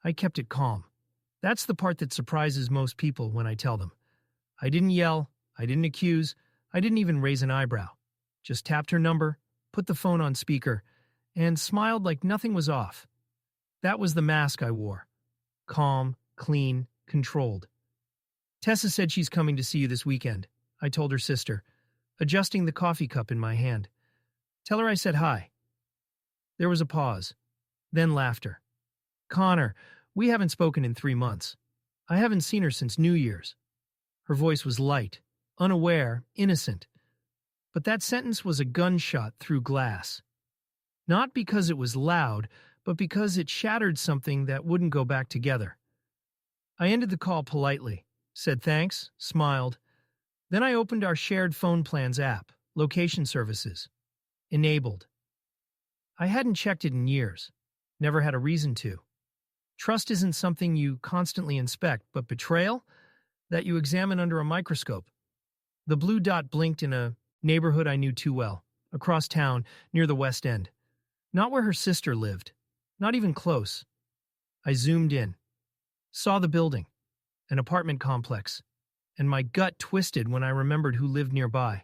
I kept it calm. That's the part that surprises most people when I tell them. I didn't yell, I didn't accuse, I didn't even raise an eyebrow. Just tapped her number, put the phone on speaker, and smiled like nothing was off. That was the mask I wore. Calm, clean, controlled. Tessa said she's coming to see you this weekend, I told her sister, adjusting the coffee cup in my hand. Tell her I said hi. There was a pause, then laughter. Connor, we haven't spoken in 3 months. I haven't seen her since New Year's. Her voice was light, unaware, innocent. But that sentence was a gunshot through glass. Not because it was loud, but because it shattered something that wouldn't go back together. I ended the call politely, said thanks, smiled. Then I opened our shared phone plans app, location services. Enabled. I hadn't checked it in years. Never had a reason to. Trust isn't something you constantly inspect, but betrayal? That you examine under a microscope. The blue dot blinked in a neighborhood I knew too well, across town, near the West End. Not where her sister lived. Not even close. I zoomed in. Saw the building. An apartment complex. And my gut twisted when I remembered who lived nearby.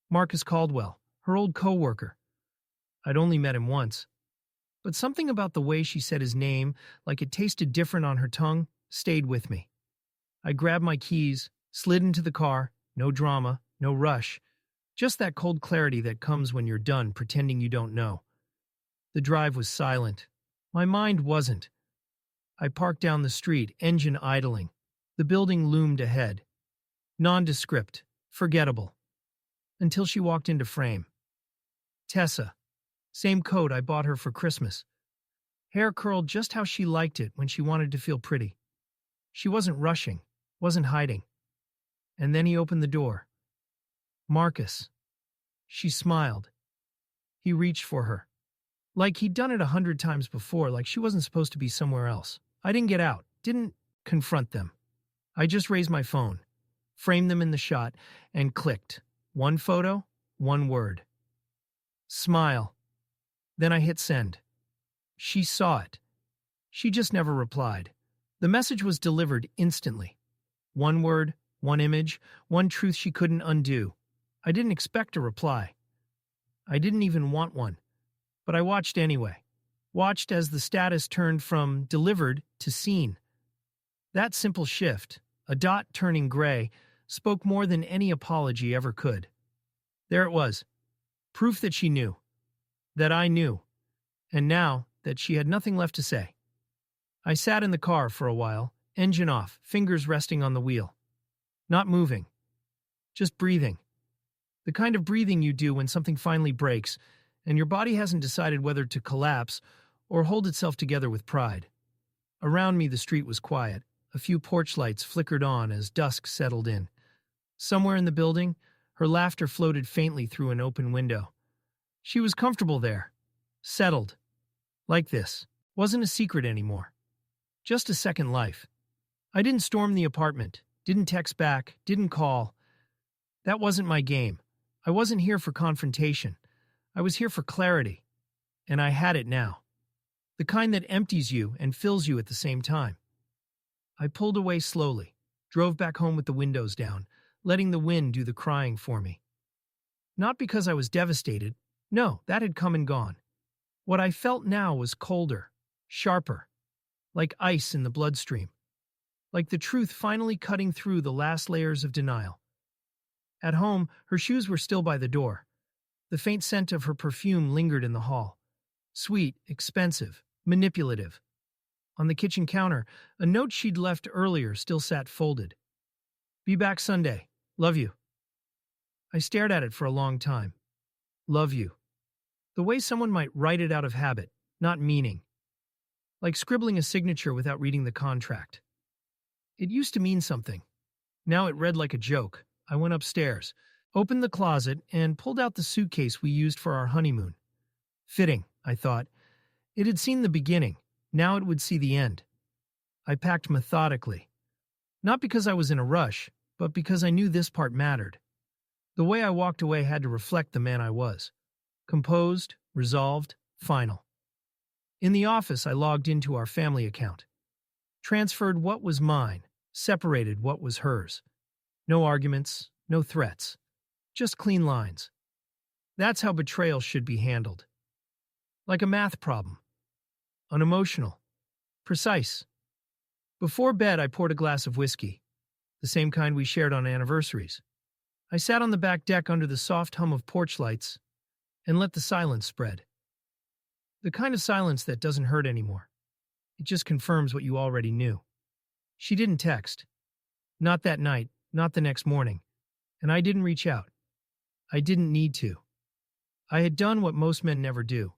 Marcus Caldwell, her old co-worker. I'd only met him once. But something about the way she said his name, like it tasted different on her tongue, stayed with me. I grabbed my keys, slid into the car, no drama, no rush. Just that cold clarity that comes when you're done pretending you don't know. The drive was silent. My mind wasn't. I parked down the street, engine idling. The building loomed ahead. Nondescript, forgettable. Until she walked into frame. Tessa. Same coat I bought her for Christmas. Hair curled just how she liked it when she wanted to feel pretty. She wasn't rushing, wasn't hiding. And then he opened the door. Marcus. She smiled. He reached for her. Like he'd done it 100 times before, like she wasn't supposed to be somewhere else. I didn't get out, didn't confront them. I just raised my phone, framed them in the shot, and clicked. One photo, one word. Smile. Then I hit send. She saw it. She just never replied. The message was delivered instantly. One word, one image, one truth she couldn't undo. I didn't expect a reply. I didn't even want one. But I watched anyway. Watched as the status turned from delivered to seen. That simple shift, a dot turning gray, spoke more than any apology ever could. There it was. Proof that she knew. That I knew. And now that she had nothing left to say. I sat in the car for a while, engine off, fingers resting on the wheel. Not moving. Just breathing. The kind of breathing you do when something finally breaks, and your body hasn't decided whether to collapse or hold itself together with pride. Around me the street was quiet. A few porch lights flickered on as dusk settled in. Somewhere in the building, her laughter floated faintly through an open window. She was comfortable there. Settled. Like this. Wasn't a secret anymore. Just a second life. I didn't storm the apartment, didn't text back, didn't call. That wasn't my game. I wasn't here for confrontation. I was here for clarity. And I had it now. The kind that empties you and fills you at the same time. I pulled away slowly, drove back home with the windows down, letting the wind do the crying for me. Not because I was devastated. No, that had come and gone. What I felt now was colder, sharper, like ice in the bloodstream, like the truth finally cutting through the last layers of denial. At home, her shoes were still by the door. The faint scent of her perfume lingered in the hall. Sweet, expensive, manipulative. On the kitchen counter, a note she'd left earlier still sat folded. Be back Sunday. Love you. I stared at it for a long time. Love you. The way someone might write it out of habit, not meaning. Like scribbling a signature without reading the contract. It used to mean something. Now it read like a joke. I went upstairs, opened the closet, and pulled out the suitcase we used for our honeymoon. Fitting, I thought. It had seen the beginning. Now it would see the end. I packed methodically. Not because I was in a rush, but because I knew this part mattered. The way I walked away had to reflect the man I was. Composed, resolved, final. In the office, I logged into our family account. transferred what was mine, separated what was hers. No arguments, no threats, just clean lines. That's how betrayal should be handled. Like a math problem. Unemotional. Precise. Before bed, I poured a glass of whiskey, the same kind we shared on anniversaries. I sat on the back deck under the soft hum of porch lights and let the silence spread. The kind of silence that doesn't hurt anymore. It just confirms what you already knew. She didn't text. Not that night, not the next morning. And I didn't reach out. I didn't need to. I had done what most men never do.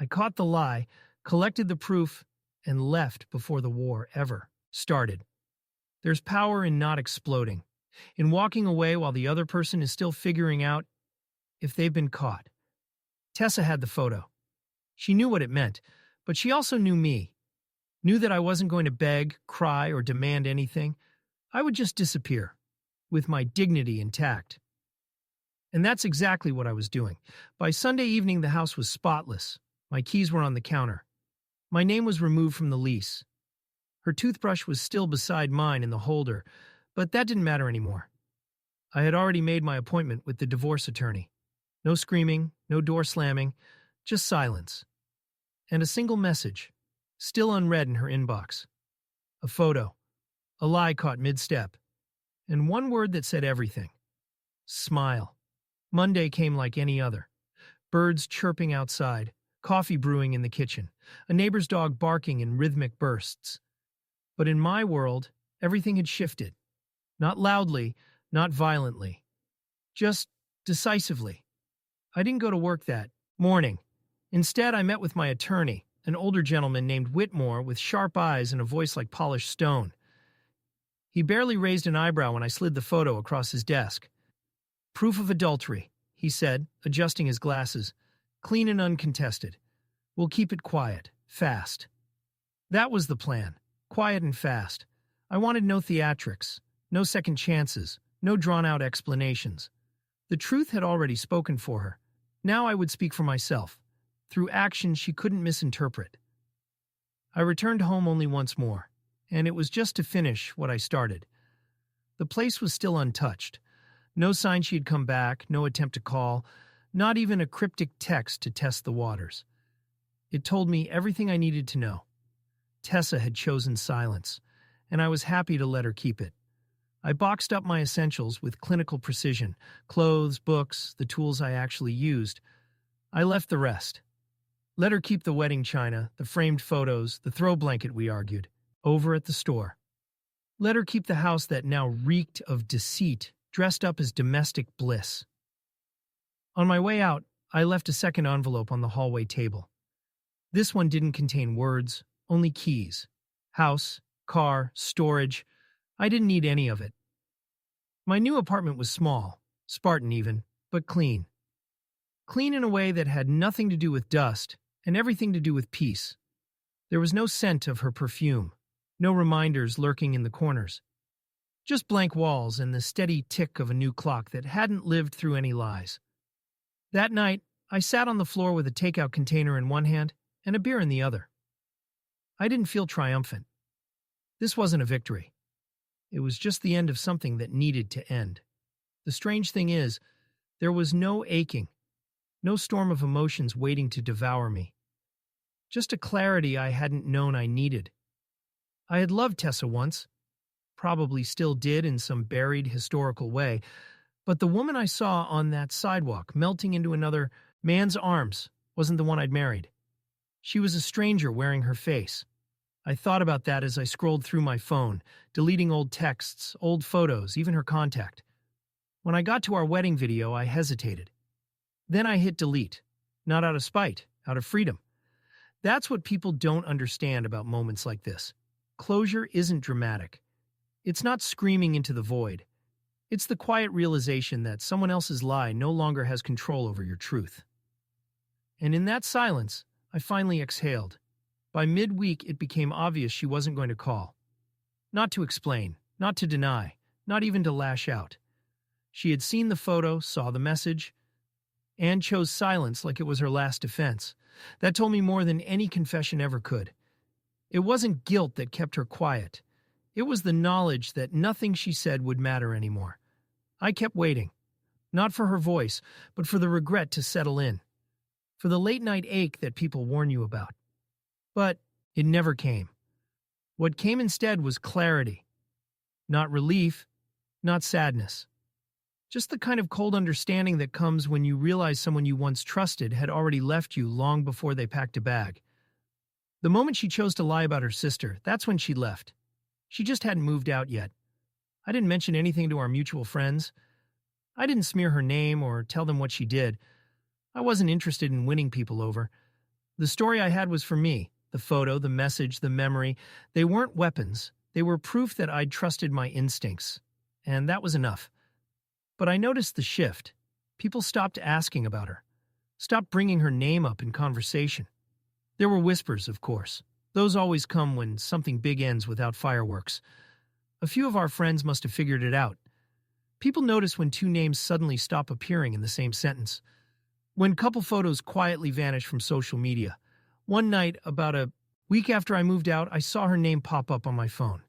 I caught the lie, collected the proof, and left before the war ever started. There's power in not exploding, in walking away while the other person is still figuring out if they've been caught. Tessa had the photo. She knew what it meant, but she also knew me. Knew that I wasn't going to beg, cry, or demand anything. I would just disappear, with my dignity intact. And that's exactly what I was doing. By Sunday evening, the house was spotless. My keys were on the counter. My name was removed from the lease. Her toothbrush was still beside mine in the holder, but that didn't matter anymore. I had already made my appointment with the divorce attorney. No screaming, no door slamming, just silence. And a single message, still unread in her inbox. A photo, a lie caught mid-step, and one word that said everything. Smile. Monday came like any other. Birds chirping outside, coffee brewing in the kitchen, a neighbor's dog barking in rhythmic bursts. But in my world, everything had shifted. Not loudly, not violently. Just decisively. I didn't go to work that morning. Instead, I met with my attorney, an older gentleman named Whitmore with sharp eyes and a voice like polished stone. He barely raised an eyebrow when I slid the photo across his desk. Proof of adultery, he said, adjusting his glasses. Clean and uncontested. We'll keep it quiet, fast. That was the plan. Quiet and fast. I wanted no theatrics, no second chances, no drawn-out explanations. The truth had already spoken for her. Now I would speak for myself, through actions she couldn't misinterpret. I returned home only once more, and it was just to finish what I started. The place was still untouched. No sign she had come back, no attempt to call, not even a cryptic text to test the waters. It told me everything I needed to know. Tessa had chosen silence, and I was happy to let her keep it. I boxed up my essentials with clinical precision, clothes, books, the tools I actually used. I left the rest. Let her keep the wedding china, the framed photos, the throw blanket we argued, over at the store. Let her keep the house that now reeked of deceit, dressed up as domestic bliss. On my way out, I left a second envelope on the hallway table. This one didn't contain words, only keys. House, car, storage. I didn't need any of it. My new apartment was small, Spartan even, but clean. Clean in a way that had nothing to do with dust and everything to do with peace. There was no scent of her perfume, no reminders lurking in the corners. Just blank walls and the steady tick of a new clock that hadn't lived through any lies. That night, I sat on the floor with a takeout container in one hand and a beer in the other. I didn't feel triumphant. This wasn't a victory. It was just the end of something that needed to end. The strange thing is, there was no aching, no storm of emotions waiting to devour me. Just a clarity I hadn't known I needed. I had loved Tessa once, probably still did in some buried historical way, but the woman I saw on that sidewalk melting into another man's arms wasn't the one I'd married. She was a stranger wearing her face. I thought about that as I scrolled through my phone, deleting old texts, old photos, even her contact. When I got to our wedding video, I hesitated. Then I hit delete, not out of spite, out of freedom. That's what people don't understand about moments like this. Closure isn't dramatic. It's not screaming into the void. It's the quiet realization that someone else's lie no longer has control over your truth. And in that silence, I finally exhaled. By midweek, it became obvious she wasn't going to call. Not to explain, not to deny, not even to lash out. She had seen the photo, saw the message, and chose silence like it was her last defense. That told me more than any confession ever could. It wasn't guilt that kept her quiet. It was the knowledge that nothing she said would matter anymore. I kept waiting, not for her voice, but for the regret to settle in, for the late-night ache that people warn you about. But it never came. What came instead was clarity. Not relief, not sadness. Just the kind of cold understanding that comes when you realize someone you once trusted had already left you long before they packed a bag. The moment she chose to lie about her sister, that's when she left. She just hadn't moved out yet. I didn't mention anything to our mutual friends. I didn't smear her name or tell them what she did. I wasn't interested in winning people over. The story I had was for me. The photo, the message, the memory. They weren't weapons. They were proof that I'd trusted my instincts. And that was enough. But I noticed the shift. People stopped asking about her, stopped bringing her name up in conversation. There were whispers, of course. Those always come when something big ends without fireworks. A few of our friends must have figured it out. People notice when two names suddenly stop appearing in the same sentence. When couple photos quietly vanish from social media. One night, about a week after I moved out, I saw her name pop up on my phone.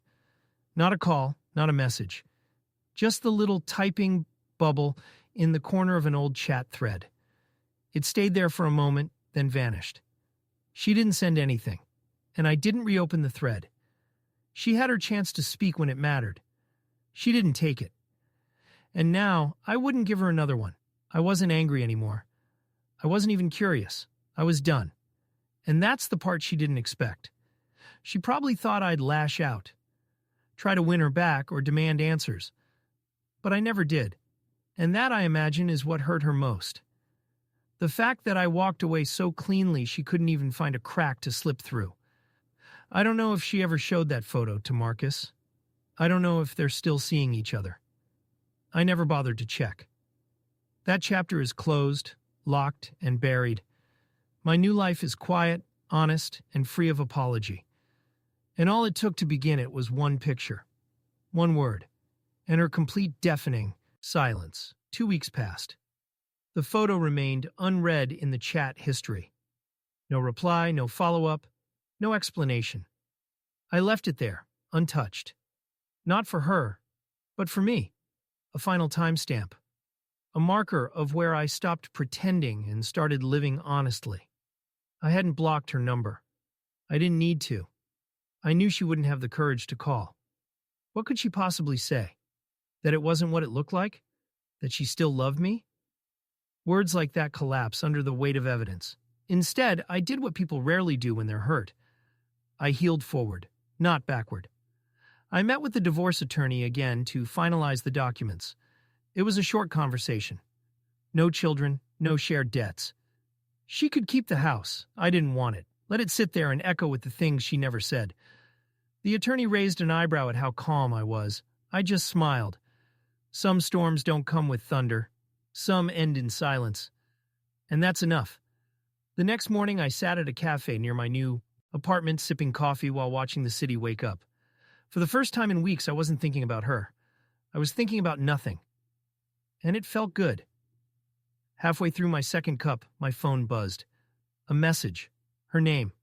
Not a call, not a message. Just the little typing bubble in the corner of an old chat thread. It stayed there for a moment, then vanished. She didn't send anything, and I didn't reopen the thread. She had her chance to speak when it mattered. She didn't take it. And now, I wouldn't give her another one. I wasn't angry anymore. I wasn't even curious. I was done. And that's the part she didn't expect. She probably thought I'd lash out, try to win her back or demand answers. But I never did. And that, I imagine, is what hurt her most. The fact that I walked away so cleanly she couldn't even find a crack to slip through. I don't know if she ever showed that photo to Marcus. I don't know if they're still seeing each other. I never bothered to check. That chapter is closed, locked, and buried. My new life is quiet, honest, and free of apology. And all it took to begin it was one picture, one word, and her complete deafening silence. 2 weeks passed. The photo remained unread in the chat history. No reply, no follow-up, no explanation. I left it there, untouched. Not for her, but for me. A final timestamp. A marker of where I stopped pretending and started living honestly. I hadn't blocked her number. I didn't need to. I knew she wouldn't have the courage to call. What could she possibly say? That it wasn't what it looked like? That she still loved me? Words like that collapse under the weight of evidence. Instead, I did what people rarely do when they're hurt. I healed forward, not backward. I met with the divorce attorney again to finalize the documents. It was a short conversation. No children, no shared debts. She could keep the house. I didn't want it. Let it sit there and echo with the things she never said. The attorney raised an eyebrow at how calm I was. I just smiled. Some storms don't come with thunder. Some end in silence. And that's enough. The next morning, I sat at a cafe near my new apartment sipping coffee while watching the city wake up. For the first time in weeks, I wasn't thinking about her. I was thinking about nothing. And it felt good. Halfway through my second cup, my phone buzzed. A message. Her name.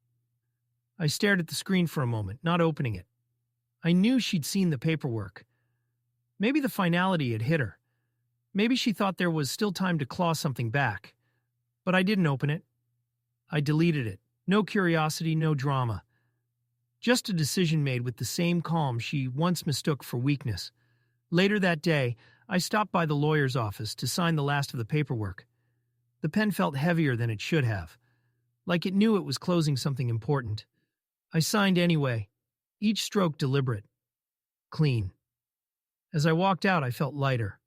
I stared at the screen for a moment, not opening it. I knew she'd seen the paperwork. Maybe the finality had hit her. Maybe she thought there was still time to claw something back. But I didn't open it. I deleted it. No curiosity, no drama. Just a decision made with the same calm she once mistook for weakness. Later that day, I stopped by the lawyer's office to sign the last of the paperwork. The pen felt heavier than it should have, like it knew it was closing something important. I signed anyway, each stroke deliberate, clean. As I walked out, I felt lighter,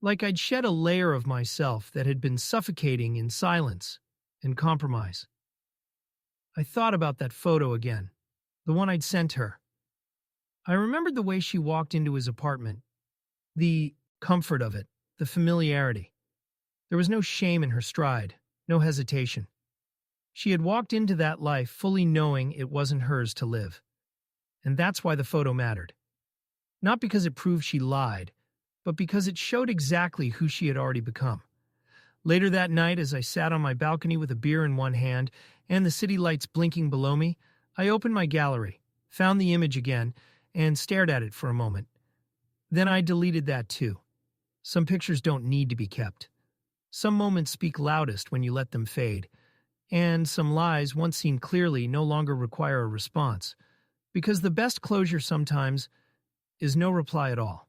like I'd shed a layer of myself that had been suffocating in silence and compromise. I thought about that photo again, the one I'd sent her. I remembered the way she walked into his apartment, the comfort of it, the familiarity. There was no shame in her stride, no hesitation. She had walked into that life fully knowing it wasn't hers to live. And that's why the photo mattered. Not because it proved she lied, but because it showed exactly who she had already become. Later that night, as I sat on my balcony with a beer in one hand and the city lights blinking below me, I opened my gallery, found the image again, and stared at it for a moment. Then I deleted that too. Some pictures don't need to be kept. Some moments speak loudest when you let them fade, and some lies, once seen clearly, no longer require a response, because the best closure sometimes is no reply at all.